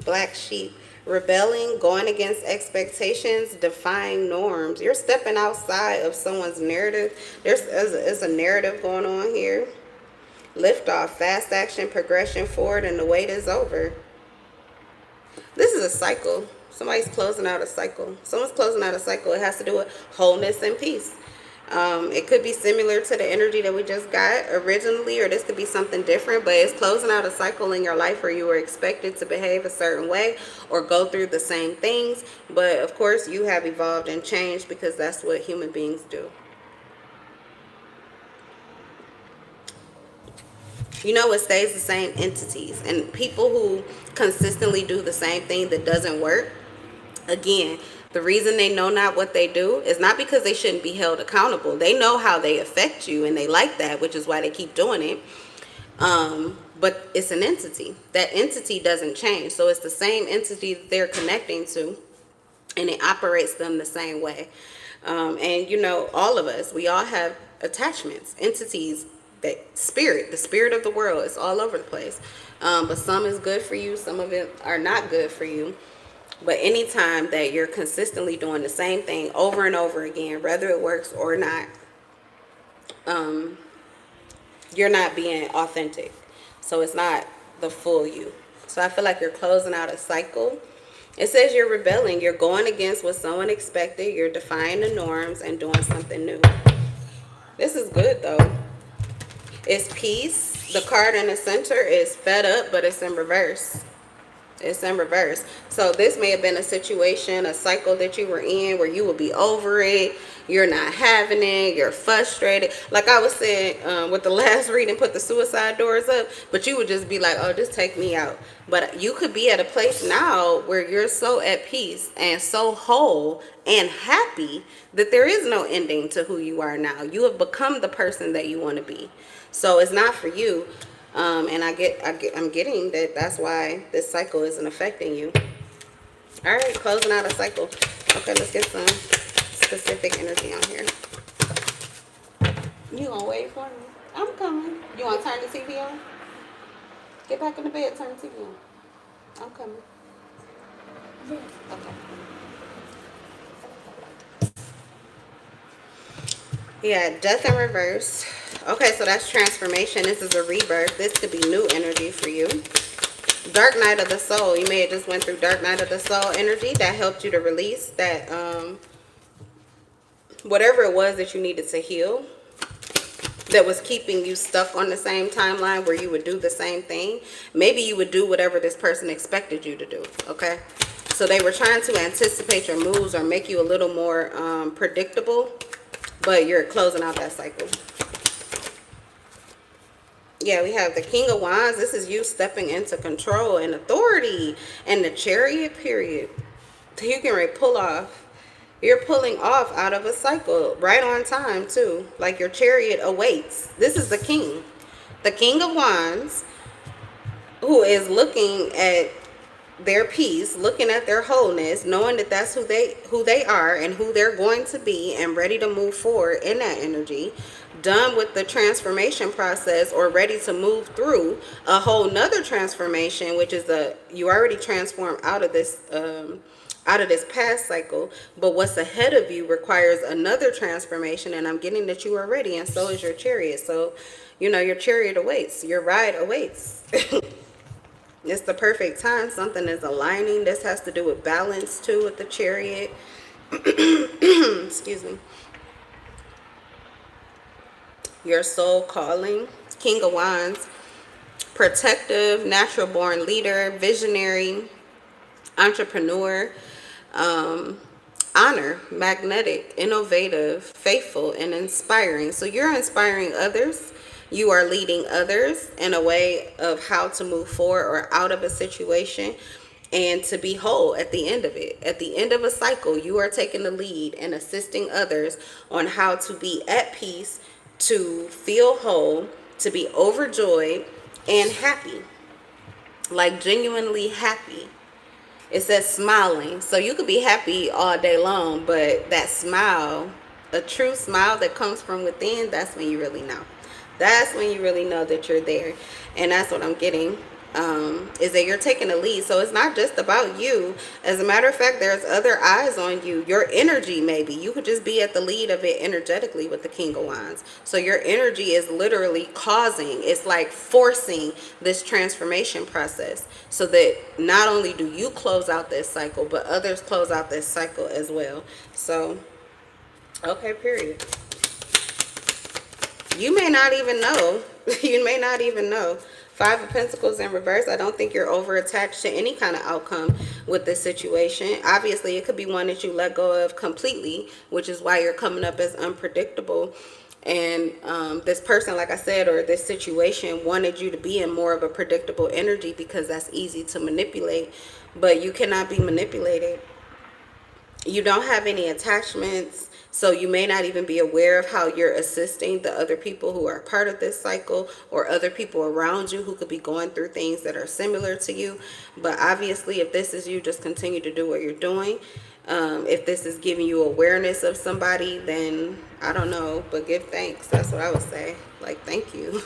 Black sheep. Rebelling, going against expectations, defying norms. You're stepping outside of someone's narrative. There's a narrative going on here. Lift off, fast action, progression forward, and the wait is over. This is a cycle. Somebody's closing out a cycle. Someone's closing out a cycle. It has to do with wholeness and peace. It could be similar to the energy that we just got originally, or this could be something different, but it's closing out a cycle in your life where you were expected to behave a certain way or go through the same things. But of course, you have evolved and changed, because that's what human beings do. It stays the same entities, and people who consistently do the same thing that doesn't work, again, the reason they know not what they do is not because they shouldn't be held accountable. They know how they affect you and they like that, which is why they keep doing it. But it's an entity. That entity doesn't change. So it's the same entity that they're connecting to, and it operates them the same way. And all of us, we all have attachments, entities, that the spirit of the world is all over the place. But some is good for you, some of it are not good for you. But anytime that you're consistently doing the same thing over and over again, whether it works or not, you're not being authentic. So it's not the full you. So I feel like you're closing out a cycle. It says you're rebelling. You're going against what someone expected. You're defying the norms and doing something new. This is good, though. It's peace. The card in the center is fed up, but it's in reverse. It's in reverse. So this may have been a situation, a cycle that you were in where you would be over it. You're not having it. You're frustrated. Like I was saying with the last reading, put the suicide doors up. But you would just be like, oh, just take me out. But you could be at a place now where you're so at peace and so whole and happy that there is no ending to who you are now. You have become the person that you want to be. So it's not for you. And I'm getting that that's why this cycle isn't affecting you. All right, closing out a cycle. Okay, let's get some specific energy on here. You gonna wait for me? I'm coming. You want to turn the TV on? Get back in the bed, turn the TV on. I'm coming. Okay. Yeah, death in reverse. Okay, so that's transformation. This is a rebirth. This could be new energy for you. Dark night of the soul. You may have just went through dark night of the soul energy that helped you to release that whatever it was that you needed to heal, that was keeping you stuck on the same timeline where you would do the same thing. Maybe you would do whatever this person expected you to do. Okay, so they were trying to anticipate your moves or make you a little more predictable, but you're closing out that cycle. Yeah, we have the King of Wands. This is you stepping into control and authority. And the Chariot period. You can really pull off. You're pulling off out of a cycle right on time too. Like your chariot awaits. This is the king. The King of Wands, who is looking at their peace, looking at their wholeness, knowing that that's who they are and who they're going to be, and ready to move forward in that energy, done with the transformation process or ready to move through a whole nother transformation, which is you already transformed out of this past cycle, but what's ahead of you requires another transformation, and I'm getting that you are ready, and so is your chariot. So your chariot awaits, your ride awaits. It's the perfect time. Something is aligning. This has to do with balance too with the chariot. Excuse me. Your soul calling. King of Wands. Protective, natural born leader, visionary, entrepreneur, honor, magnetic, innovative, faithful, and inspiring. So you're inspiring others. You are leading others in a way of how to move forward or out of a situation and to be whole at the end of it. At the end of a cycle, you are taking the lead and assisting others on how to be at peace, to feel whole, to be overjoyed and happy, like genuinely happy. It says smiling. So you could be happy all day long, but that smile, a true smile that comes from within, that's when you really know. That's when you really know that you're there. And that's what I'm getting, is that you're taking the lead. So it's not just about you. As a matter of fact, there's other eyes on you. Your energy, maybe. You could just be at the lead of it energetically with the King of Wands. So your energy is literally causing, it's like forcing this transformation process so that not only do you close out this cycle, but others close out this cycle as well. So, okay, period. You may not even know. You may not even know. Five of Pentacles in reverse. I don't think you're over attached to any kind of outcome with this situation. Obviously, it could be one that you let go of completely, which is why you're coming up as unpredictable. And this person, like I said, or this situation wanted you to be in more of a predictable energy because that's easy to manipulate. But you cannot be manipulated. You don't have any attachments, so you may not even be aware of how you're assisting the other people who are part of this cycle or other people around you who could be going through things that are similar to you. But obviously, if this is you, just continue to do what you're doing. If this is giving you awareness of somebody, then I don't know, but give thanks. That's what I would say. Like, thank you.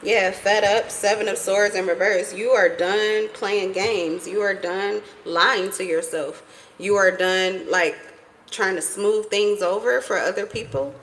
Yeah, fed up, Seven of Swords in reverse. You are done playing games. You are done lying to yourself. You are done, like, trying to smooth things over for other people.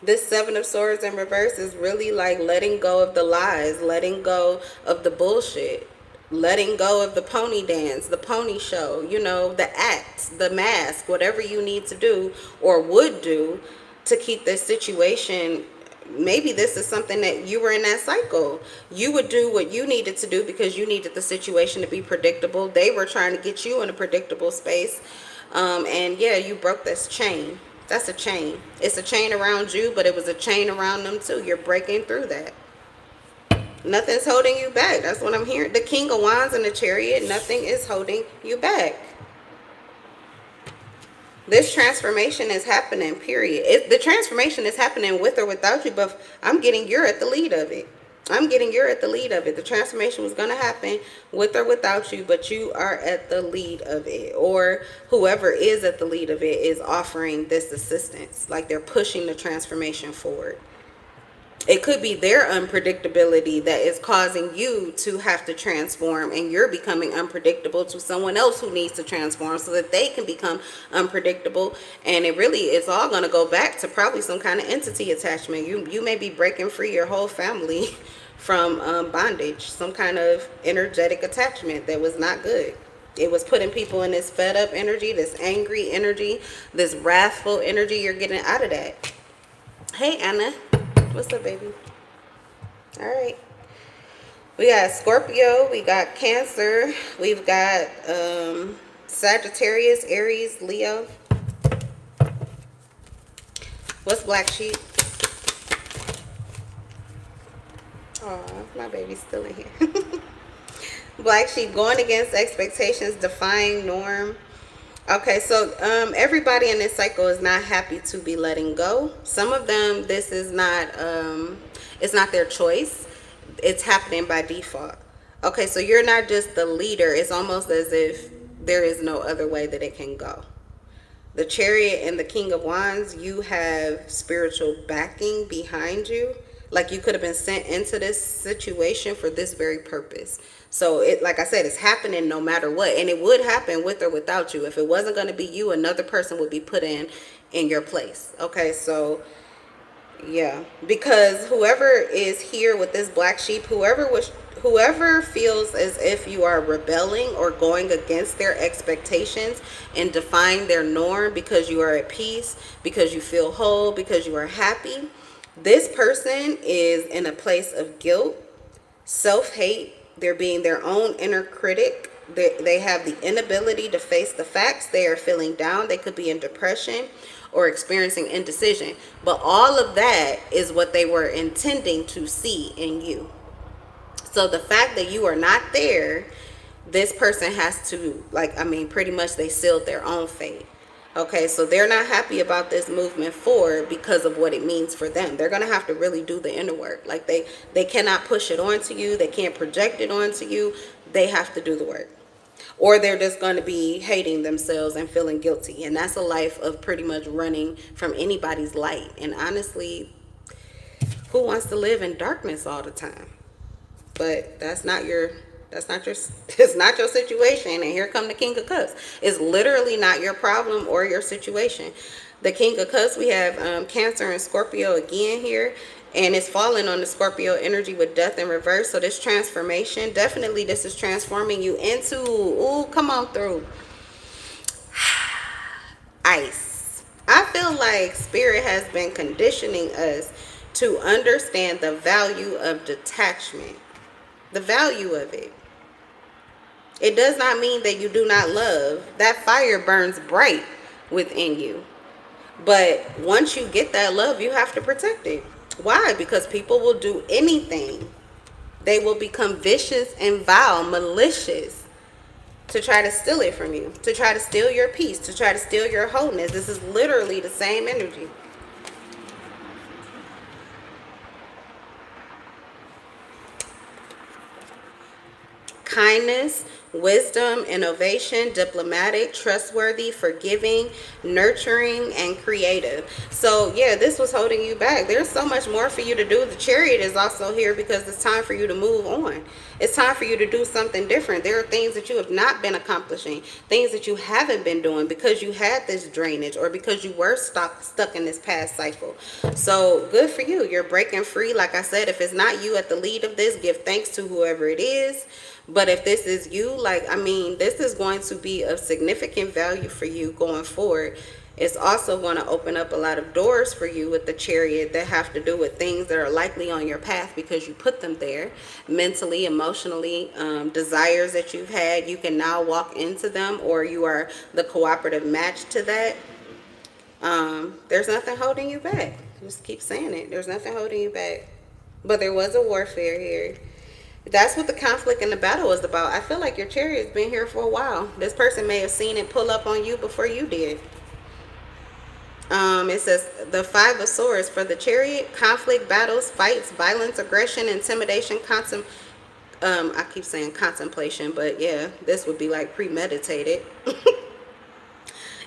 This Seven of Swords in reverse is really like letting go of the lies, letting go of the bullshit, letting go of the pony dance, the pony show, the act, the mask, whatever you need to do or would do to keep this situation. Maybe this is something that you were in that cycle. You would do what you needed to do because you needed the situation to be predictable. They were trying to get you in a predictable space. And yeah, you broke this chain. That's a chain. It's a chain around you, but it was a chain around them too. You're breaking through that. Nothing's holding you back. That's what I'm hearing. The King of Wands and the Chariot, nothing is holding you back. This transformation is happening, period. The transformation is happening with or without you, but I'm getting you're at the lead of it. I'm getting you're at the lead of it. The transformation was going to happen with or without you, but you are at the lead of it. Or whoever is at the lead of it is offering this assistance. Like they're pushing the transformation forward. It could be their unpredictability that is causing you to have to transform, and you're becoming unpredictable to someone else who needs to transform so that they can become unpredictable. And it really is all going to go back to probably some kind of entity attachment. You may be breaking free your whole family from bondage, some kind of energetic attachment that was not good. It was putting people in this fed up energy, this angry energy, this wrathful energy. You're getting out of that. Hey, Anna. What's up, baby? All right. We got Scorpio. We got Cancer. We've got Sagittarius, Aries, Leo. What's Black Sheep? Oh, my baby's still in here. Black Sheep, going against expectations, defying norm. Okay, so everybody in this cycle is not happy to be letting go. Some of them, this is not, it's not their choice. It's happening by default. Okay, so you're not just the leader. It's almost as if there is no other way that it can go. The Chariot and the King of Wands, you have spiritual backing behind you. Like you could have been sent into this situation for this very purpose. So it, like I said, it's happening no matter what. And it would happen with or without you. If it wasn't going to be you, another person would be put in your place. Okay, so yeah, because whoever is here with this Black Sheep, whoever feels as if you are rebelling or going against their expectations and defying their norm because you are at peace, because you feel whole, because you are happy, this person is in a place of guilt, self-hate. They're being their own inner critic. They have the inability to face the facts. They are feeling down. They could be in depression or experiencing indecision. But all of that is what they were intending to see in you. So the fact that you are not there, this person has to, pretty much they sealed their own fate. Okay, so they're not happy about this movement forward because of what it means for them. They're going to have to really do the inner work. Like they cannot push it onto you. They can't project it onto you. They have to do the work. Or they're just going to be hating themselves and feeling guilty. And that's a life of pretty much running from anybody's light. And honestly, who wants to live in darkness all the time? But it's not your situation. And here come the King of Cups. It's literally not your problem or your situation. The King of Cups, we have Cancer and Scorpio again here, and it's falling on the Scorpio energy with death in reverse. So this transformation, definitely this is transforming you into, ooh, come on through, ice. I feel like Spirit has been conditioning us to understand the value of detachment, the value of it. It does not mean that you do not love. That fire burns bright within you. But once you get that love, you have to protect it. Why? Because people will do anything. They will become vicious and vile, malicious, to try to steal it from you, to try to steal your peace, to try to steal your wholeness. This is literally the same energy. Kindness, wisdom, innovation, diplomatic, trustworthy, forgiving, nurturing, and creative. So yeah, this was holding you back. There's so much more for you to do. The Chariot is also here because it's time for you to move on. It's time for you to do something different. There are things that you have not been accomplishing, things that you haven't been doing because you had this drainage or because you were stuck in this past cycle. So good for you. You're breaking free. Like I said, if it's not you at the lead of this, give thanks to whoever it is. But if this is you, this is going to be of significant value for you going forward. It's also going to open up a lot of doors for you with the Chariot that have to do with things that are likely on your path because you put them there mentally, emotionally, desires that you've had. You can now walk into them, or you are the cooperative match to that. There's nothing holding you back. Just keep saying it. There's nothing holding you back. But there was a warfare here. That's what the conflict and the battle is about. I feel like your Chariot's been here for a while. This person may have seen it pull up on you before you did. It says the Five of Swords for the Chariot: conflict, battles, fights, violence, aggression, intimidation, I keep saying contemplation, but yeah, this would be like premeditated.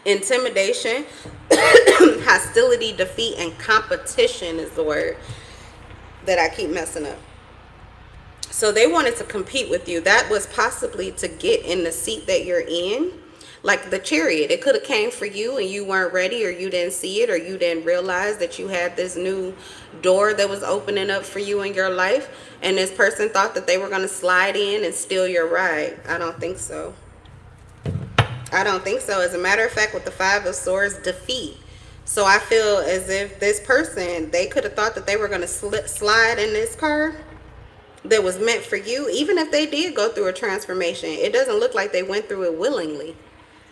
Intimidation, hostility, defeat, and competition is the word. that I keep messing up. So they wanted to compete with you. That was possibly to get in the seat that you're in. Like the Chariot, it could have came for you and you weren't ready, or you didn't see it, or you didn't realize that you had this new door that was opening up for you in your life, and this person thought that they were going to slide in and steal your ride. I don't think so. I don't think so. As a matter of fact, with the Five of Swords, defeat. So I feel as if this person, they could have thought that they were going to slide in this car that was meant for you. Even if they did go through a transformation, it doesn't look like they went through it willingly.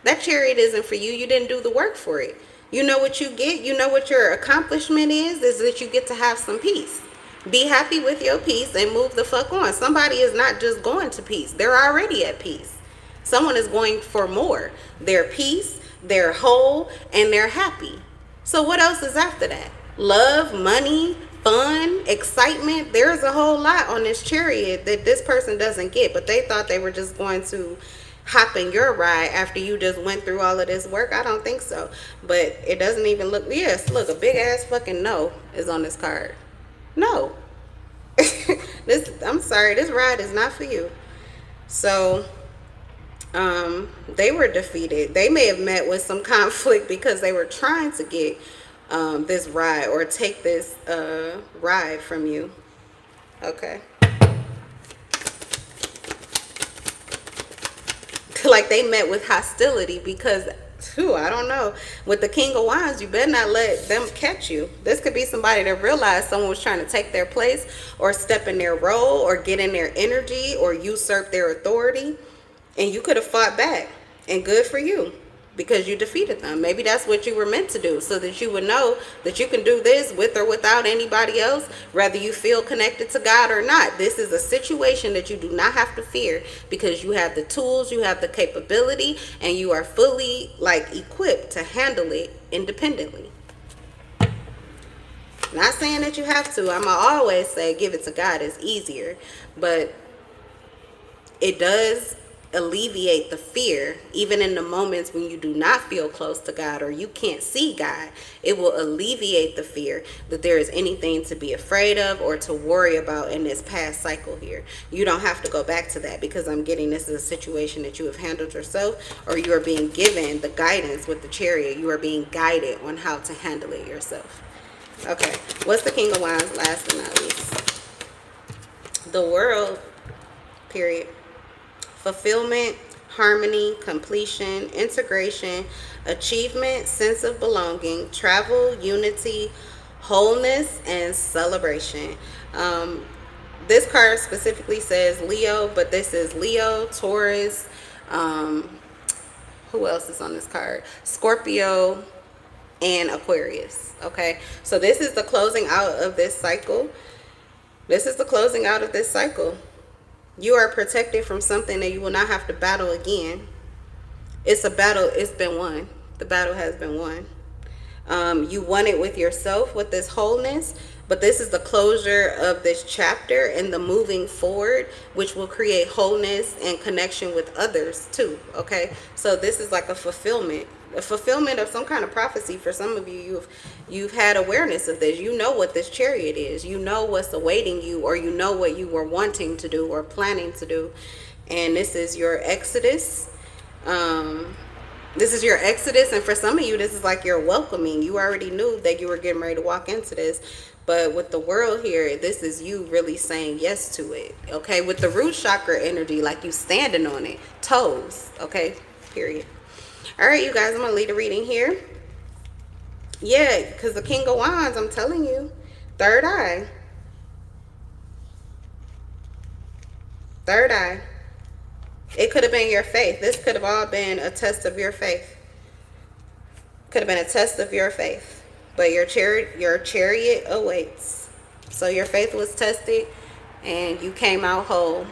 That Chariot isn't for you. You didn't do the work for it. You know what you get. You know what your accomplishment is that you get to have some peace. Be happy with your peace and move the fuck on. Somebody is not just going to peace. They're already at peace. Someone is going for more. They're peace, they're whole, and they're happy. So what else is after that? Love, money, fun, excitement. There's a whole lot on this Chariot that this person doesn't get, but they thought they were just going to hop in your ride after you just went through all of this work. I don't think so. But it doesn't even look, yes, look, a big ass fucking no is on this card. No. I'm sorry, this ride is not for you. So they were defeated. They may have met with some conflict because they were trying to get this ride or take this ride from you. Okay. Like they met with hostility because, I don't know. With the King of Wands, you better not let them catch you. This could be somebody that realized someone was trying to take their place or step in their role or get in their energy or usurp their authority. And you could have fought back, and good for you because you defeated them. Maybe that's what you were meant to do, so that you would know that you can do this with or without anybody else, whether you feel connected to God or not. This is a situation that you do not have to fear because you have the tools, you have the capability, and you are fully equipped to handle it independently. Not saying that you have to. I'm always say give it to God. It's easier, but it does alleviate the fear. Even in the moments when you do not feel close to God or you can't see God, it will alleviate the fear that there is anything to be afraid of or to worry about in this past cycle here. You don't have to go back to that because I'm getting this is a situation that you have handled yourself, or you are being given the guidance with the Chariot. You are being guided on how to handle it yourself. Okay, what's the King of Wands last and not least? The World, period. Fulfillment, harmony, completion, integration, achievement, sense of belonging, travel, unity, wholeness, and celebration. This card specifically says Leo, but this is Leo, Taurus. Who else is on this card? Scorpio and Aquarius. Okay, so this is the closing out of this cycle. This is the closing out of this cycle. You are protected from something that you will not have to battle again. It's a battle. It's been won. The battle has been won. You won it with yourself with this wholeness, but this is the closure of this chapter and the moving forward, which will create wholeness and connection with others too. Okay, so this is like a fulfillment of some kind of prophecy. For some of you, you've had awareness of this. You know what this Chariot is. You know what's awaiting you, or you know what you were wanting to do or planning to do, and this is your exodus. This is your exodus, and for some of you, this is like your welcoming. You already knew that you were getting ready to walk into this, but with the World here, this is you really saying yes to it. Okay, with the root chakra energy, like you standing on it, toes. Okay, period. All right, you guys, I'm gonna leave the reading here. Yeah, because the King of Wands, I'm telling you, third eye. Third eye. It could have been your faith. This could have all been a test of your faith. Could have been a test of your faith. But your chariot awaits. So your faith was tested and you came out whole.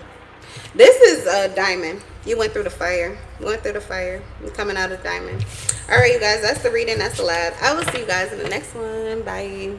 This is a diamond. You went through the fire. You went through the fire. You're coming out of diamond. All right, you guys, that's the reading. That's the lab. I will see you guys in the next one. Bye.